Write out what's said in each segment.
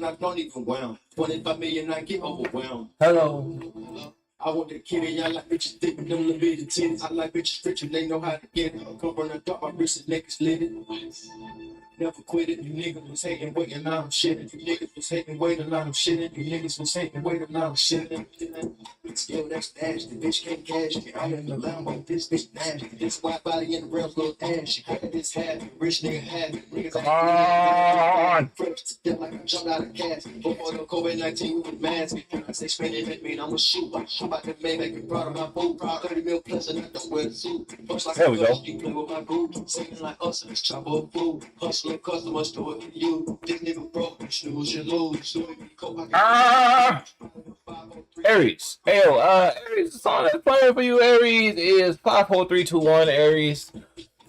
I don't even wow. 25 million, I get overwhelmed. Hello. I want the kitty, I like bitches thick with them little bitty titties. I like bitches rich and they know how to get it. Come from the top, my wrist and neck is litted. Never quit it. You niggas was hating, waiting, now I'm shitting. You niggas was hating, waiting, now I'm shitting. You niggas was hating, waiting, now I'm shitting. Yo, that's nasty. Bitch can't cash me. I am the Lambo. This bitch nasty. This white body in the realms, little ashy. This hat, rich nigga hat. Niggas Come ain't on. fresh to death like I jumped out of gas. Before the COVID-19, we was masking. I say spend it, that mean I'ma shoot. I'm about to make it proud of my boot. 30 mil plus and I don't wear a suit. Much like There we go. you play with my group. Singing like us and chop up food. Hustling customers do it for you. This nigga broke, you snooze, you lose. So if you cope, I can Ah. Aries. Hey, yo, Aries, the song that's playing for you, Aries, is 54321, Aries.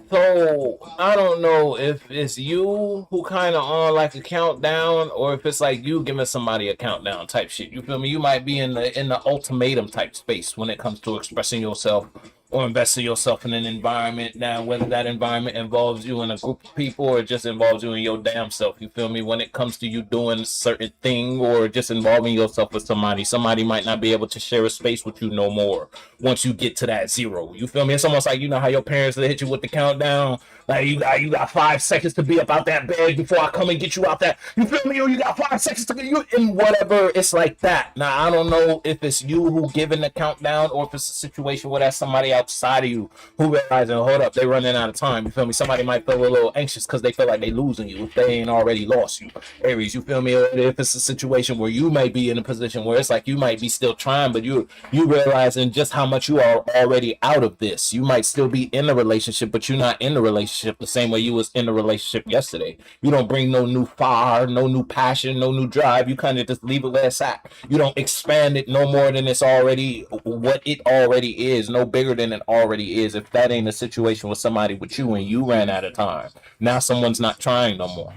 So I don't know if it's you who kind of on like a countdown, or if it's like you giving somebody a countdown type shit. You feel me? You might be in the ultimatum type space when it comes to expressing yourself or investing yourself in an environment. Now, whether that environment involves you in a group of people or just involves you in your damn self, you feel me? When it comes to you doing a certain thing or just involving yourself with somebody might not be able to share a space with you no more once you get to that zero. You feel me? It's almost like, you know how your parents they hit you with the countdown, like you got 5 seconds to be up out that bed before I come and get you out that. You feel me? Or you got 5 seconds to get you in whatever. It's like that. Now I don't know if it's you who giving the countdown or if it's a situation where that's somebody outside of you who realizing, hold up, they running out of time. You feel me? Somebody might feel a little anxious because they feel like they losing you if they ain't already lost you. Aries, you feel me? Or if it's a situation where you may be in a position where it's like you might be still trying, but you realizing just how much you are already out of this. You might still be in a relationship, but you're not in the relationship the same way you was in the relationship yesterday. You don't bring no new fire, no new passion, no new drive. You kind of just leave it where it's at. You don't expand it no more than it's already what it already is, no bigger than it already is. If that ain't a situation with somebody with you and you ran out of time, now someone's not trying no more.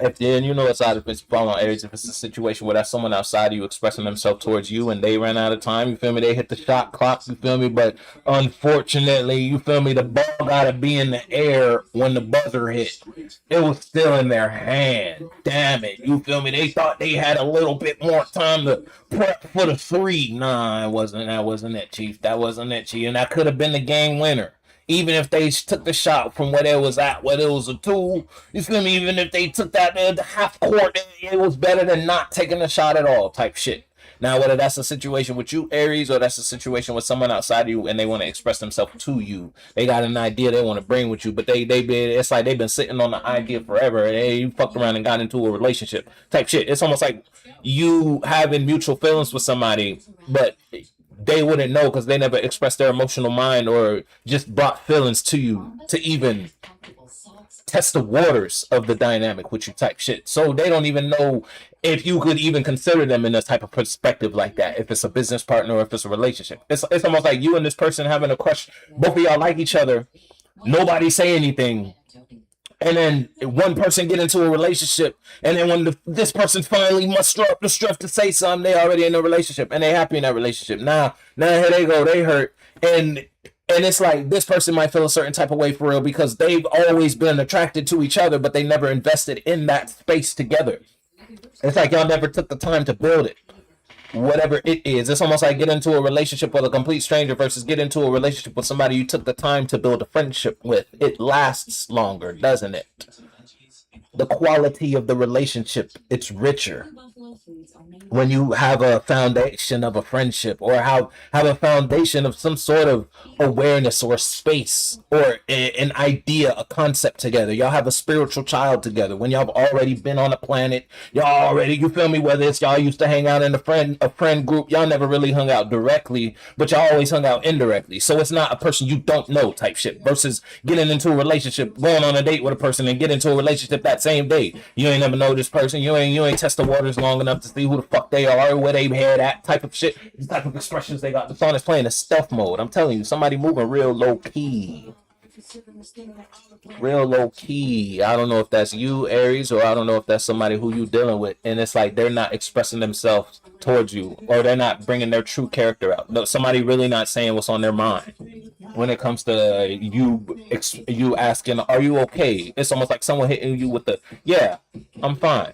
If then you know it's out of its following areas, if it's a situation where that's someone outside of you expressing themselves towards you and they ran out of time, you feel me? They hit the shot clock, you feel me? But unfortunately, you feel me? The ball gotta be in the air when the buzzer hit. It was still in their hand. Damn it, you feel me? They thought they had a little bit more time to prep for the three. Nah, it wasn't. That wasn't it, Chief. That wasn't it, Chief. And that could have been the game winner. Even if they took the shot from where it was at, where it was a two, you feel me? Even if they took that the half court, it was better than not taking a shot at all, type shit. Now, whether that's a situation with you, Aries, or that's a situation with someone outside of you and they want to express themselves to you, they got an idea they want to bring with you, but they been it's like they've been sitting on the idea forever. And hey, you fucked around and got into a relationship type shit. It's almost like you having mutual feelings with somebody, but they wouldn't know because they never expressed their emotional mind or just brought feelings to you to even test the waters of the dynamic with you type shit. So they don't even know if you could even consider them in a type of perspective like that. If it's a business partner or if it's a relationship, it's almost like you and this person having a crush. Both of y'all like each other. Nobody say anything. And then one person get into a relationship, and then when this person finally muster up the strength to say something, they already in a relationship and they happy in that relationship. Now here they go, they hurt, and it's like this person might feel a certain type of way for real because they've always been attracted to each other, but they never invested in that space together. It's like y'all never took the time to build it. Whatever it is, it's almost like get into a relationship with a complete stranger versus get into a relationship with somebody you took the time to build a friendship with. It lasts longer, doesn't it? The quality of the relationship, it's richer when you have a foundation of a friendship or have a foundation of some sort of awareness or space or an idea, a concept together. Y'all have a spiritual child together. When y'all have already been on a planet, y'all already, you feel me, whether it's y'all used to hang out in a friend group, y'all never really hung out directly, but y'all always hung out indirectly. So it's not a person you don't know type shit versus getting into a relationship, going on a date with a person and get into a relationship that same day. You ain't never know this person. You ain't test the waters long enough to see who the fuck they are, where they head at, type of shit. These type of expressions they got. The song is playing in stealth mode. I'm telling you, somebody moving real low key. Real low key. I don't know if that's you, Aries, or I don't know if that's somebody who you dealing with. And it's like they're not expressing themselves towards you, or they're not bringing their true character out. No, somebody really not saying what's on their mind when it comes to you asking, "Are you okay?" It's almost like someone hitting you with the, "Yeah, I'm fine."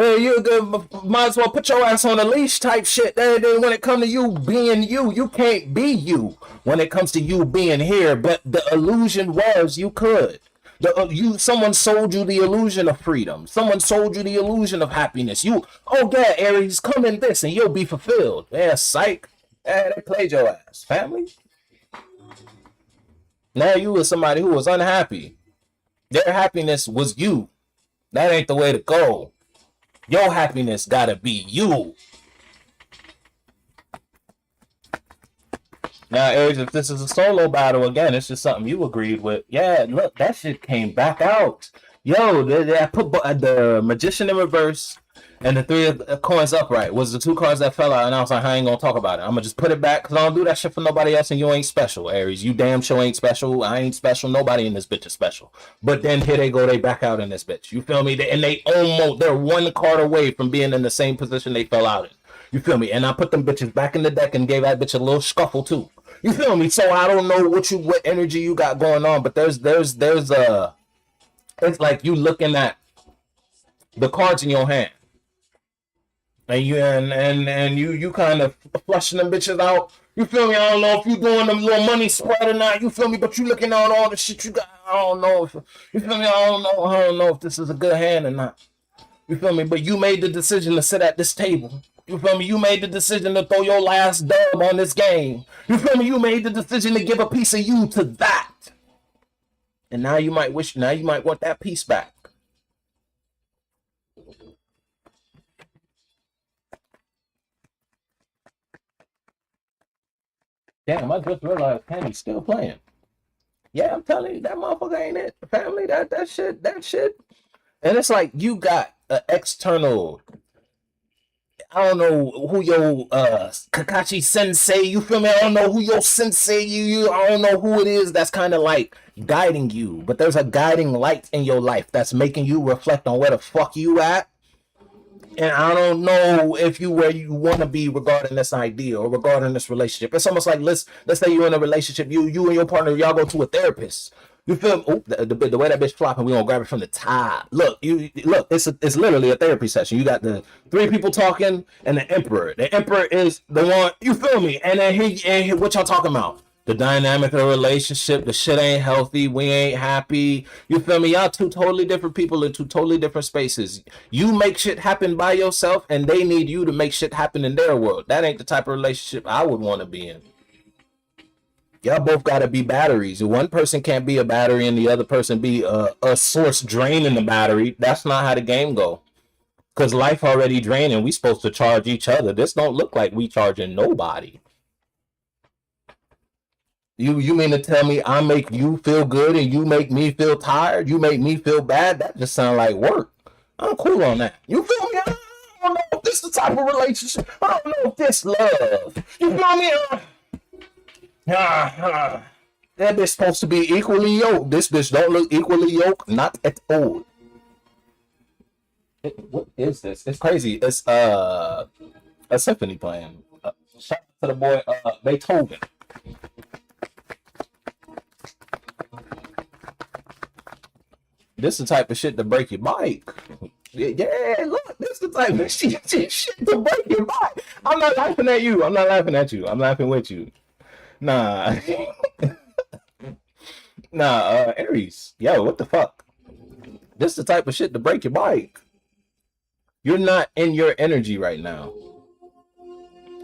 Might as well put your ass on a leash type shit. Then when it comes to you being you, you can't be you. When it comes to you being here, but the illusion was you could. Someone sold you the illusion of freedom. Someone sold you the illusion of happiness. Oh yeah, Aries, come in this and you'll be fulfilled. Yeah, psych. Yeah, they played your ass, family. Now you was somebody who was unhappy. Their happiness was you. That ain't the way to go. Your happiness gotta be you. Now, Aries, if this is a solo battle, again, it's just something you agreed with. Yeah, look, that shit came back out. Yo, I put the Magician in reverse and the three of coins upright was the two cards that fell out, and I was like, I ain't gonna talk about it. I'm gonna just put it back because I don't do that shit for nobody else, and you ain't special, Aries. You damn sure ain't special. I ain't special. Nobody in this bitch is special. But then here they go, they back out in this bitch. You feel me? And they're one card away from being in the same position they fell out in. You feel me? And I put them bitches back in the deck and gave that bitch a little scuffle too. You feel me? So I don't know what energy you got going on, but there's it's like you looking at the cards in your hand. And you kind of flushing them bitches out. You feel me? I don't know if you doing them little money spread or not. You feel me? But you looking at all the shit you got. I don't know if you feel me. I don't know if this is a good hand or not. You feel me? But you made the decision to sit at this table. You feel me? You made the decision to throw your last dub on this game. You feel me? You made the decision to give a piece of you to that. And now you might want that piece back. Damn, I just realized Penny's still playing. Yeah, I'm telling you, that motherfucker ain't it. Family, that shit. And it's like you got an external, I don't know who your Kakashi sensei, you feel me? I don't know who your sensei, I don't know who it is that's kind of like guiding you, but there's a guiding light in your life that's making you reflect on where the fuck you at. And I don't know if you where you want to be regarding this idea or regarding this relationship. It's almost like let's say you're in a relationship, you and your partner, y'all go to a therapist. You feel the way that bitch flopping, we gonna grab it from the top. Look, it's literally a therapy session. You got the three people talking and the emperor. The emperor is the one, you feel me? And then what y'all talking about? The dynamic of the relationship, the shit ain't healthy, we ain't happy. You feel me? Y'all two totally different people in two totally different spaces. You make shit happen by yourself, and they need you to make shit happen in their world. That ain't the type of relationship I would want to be in. Y'all both got to be batteries. One person can't be a battery and the other person be a source draining the battery. That's not how the game go. Because life already draining. We supposed to charge each other. This don't look like we charging nobody. You mean to tell me I make you feel good and you make me feel tired? You make me feel bad? That just sounds like work. I'm cool on that. You feel me? I don't know if this is the type of relationship. I don't know if this love. You feel me? That bitch supposed to be equally yoked. This bitch don't look equally yoked. Not at all. What is this? It's crazy. It's a symphony playing. Shout out to the boy Beethoven. This is the type of shit to break your bike. Yeah, look, this is the type of shit to break your bike. I'm not laughing at you. I'm not laughing at you. I'm laughing with you. Nah. Aries. Yo, what the fuck? This is the type of shit to break your bike. You're not in your energy right now.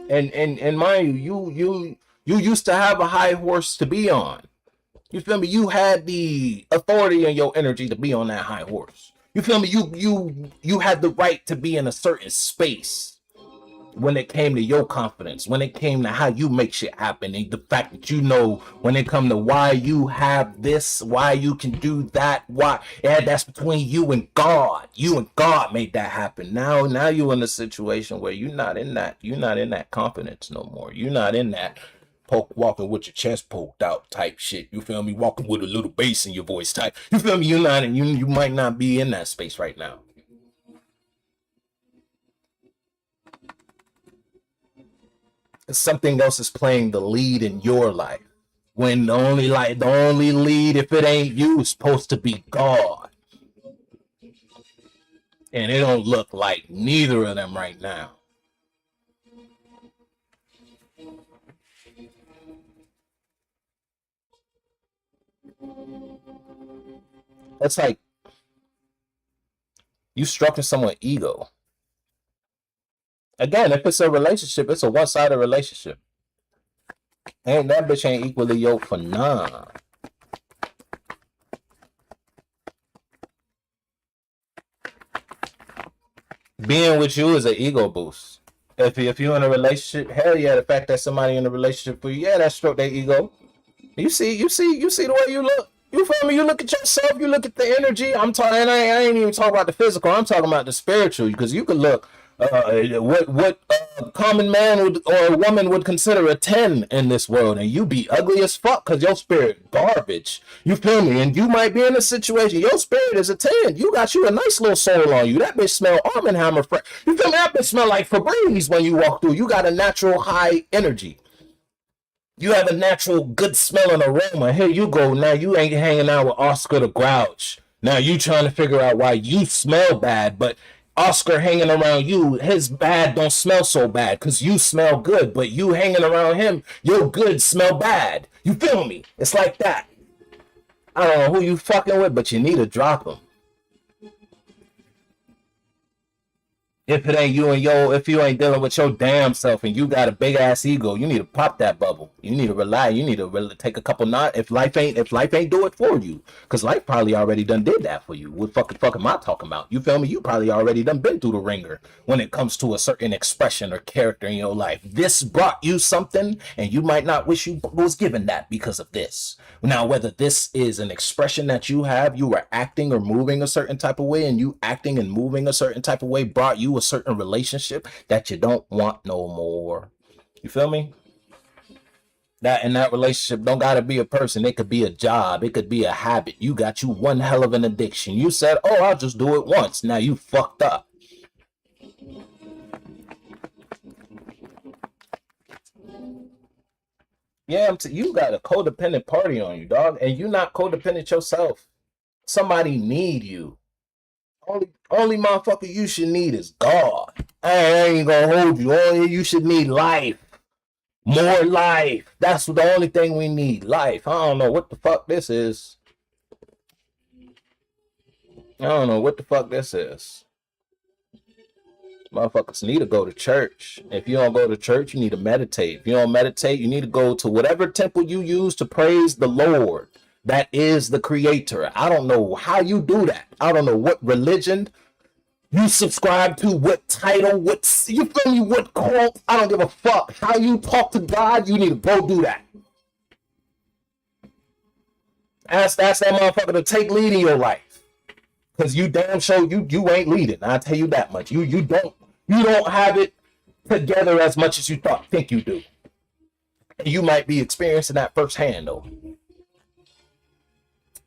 And mind you used to have a high horse to be on. You feel me? You had the authority and your energy to be on that high horse. You feel me? You had the right to be in a certain space when it came to your confidence, when it came to how you make shit happen, and the fact that you know when it come to why you have this, why you can do that, why that's between you and God. You and God made that happen. Now you're in a situation where you're not in that confidence no more. You're not in that walking with your chest poked out type shit. You feel me? Walking with a little bass in your voice type. You feel me? You might not be in that space right now. Something else is playing the lead in your life. When the only lead, if it ain't you, is supposed to be God. and it don't look like neither of them right now. It's like you structure someone's ego. Again, if it's a relationship, it's a one-sided relationship. Ain't that bitch ain't equally yoked for none. Being with you is an ego boost. If you're in a relationship, hell yeah, the fact that somebody in a relationship for you, yeah, that stroke their ego. You see the way you look. You feel me? You look at yourself. You look at the energy. I'm talking. And I ain't even talking about the physical. I'm talking about the spiritual. Because you could look. What a common man would or a woman would consider a 10 in this world, and you be ugly as fuck because your spirit garbage. You feel me? And you might be in a situation. Your spirit is a 10. You got you a nice little soul on you. That bitch smell Arm& Hammer fresh. You feel me? That bitch smell like Febreze when you walk through. You got a natural high energy. You have a natural good smelling aroma. Here you go. Now you ain't hanging out with Oscar the Grouch. Now you trying to figure out why you smell bad, but Oscar hanging around you, his bad don't smell so bad because you smell good, but you hanging around him, your good smell bad. You feel me? It's like that. I don't know who you fucking with, but you need to drop him. If it ain't you and if you ain't dealing with your damn self and you got a big ass ego, you need to pop that bubble. You need to rely. You need to really take a couple knots. If life ain't do it for you, because life probably already done did that for you. What fuck am I talking about? You feel me? You probably already done been through the ringer when it comes to a certain expression or character in your life. This brought you something, and you might not wish you was given that because of this. Now, whether this is an expression that you have, you were acting or moving a certain type of way, and you acting and moving a certain type of way brought you a certain relationship that you don't want no more. You feel me? That in that relationship don't gotta be a person. It could be a job. It could be a habit. You got you one hell of an addiction. You said, "Oh, I'll just do it once." Now you fucked up. Yeah, you got a codependent party on you, dog, and you not codependent yourself. Somebody need you. Only motherfucker you should need is God. I ain't gonna hold you. Only you should need life. More life. That's the only thing we need. Life. I don't know what the fuck this is. I don't know what the fuck this is. Motherfuckers need to go to church. If you don't go to church, you need to meditate. If you don't meditate, you need to go to whatever temple you use to praise the Lord. That is the creator. I don't know how you do that. I don't know what religion you subscribe to, what title, you feel me, what cult. I don't give a fuck. How you talk to God, you need to go do that. Ask that motherfucker to take lead in your life. Cause you damn sure you ain't leading. I'll tell you that much. You don't have it together as much as you think you do. And you might be experiencing that firsthand though.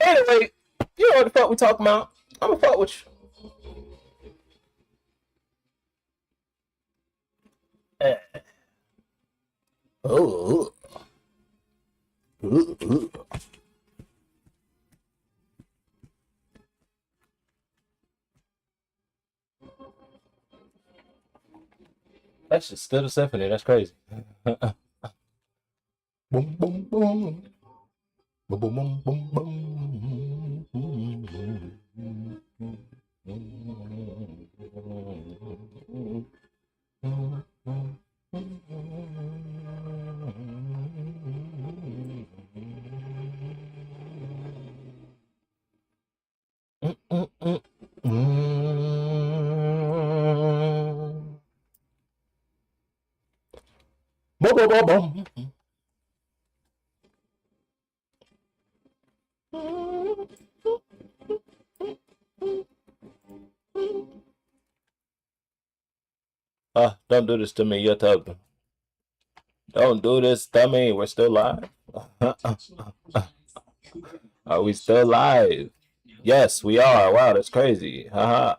Anyway, you know what the fuck we talking about. I'm gonna fuck with you. Oh. That's just still a symphony. That's crazy. Boom, boom, boom. Boom, boom, boom, boom, boom, boom, boom. Don't do this to me. You're talking. Don't do this to me. We're still live. Are we still live? Yes, we are. Wow, that's crazy. Haha.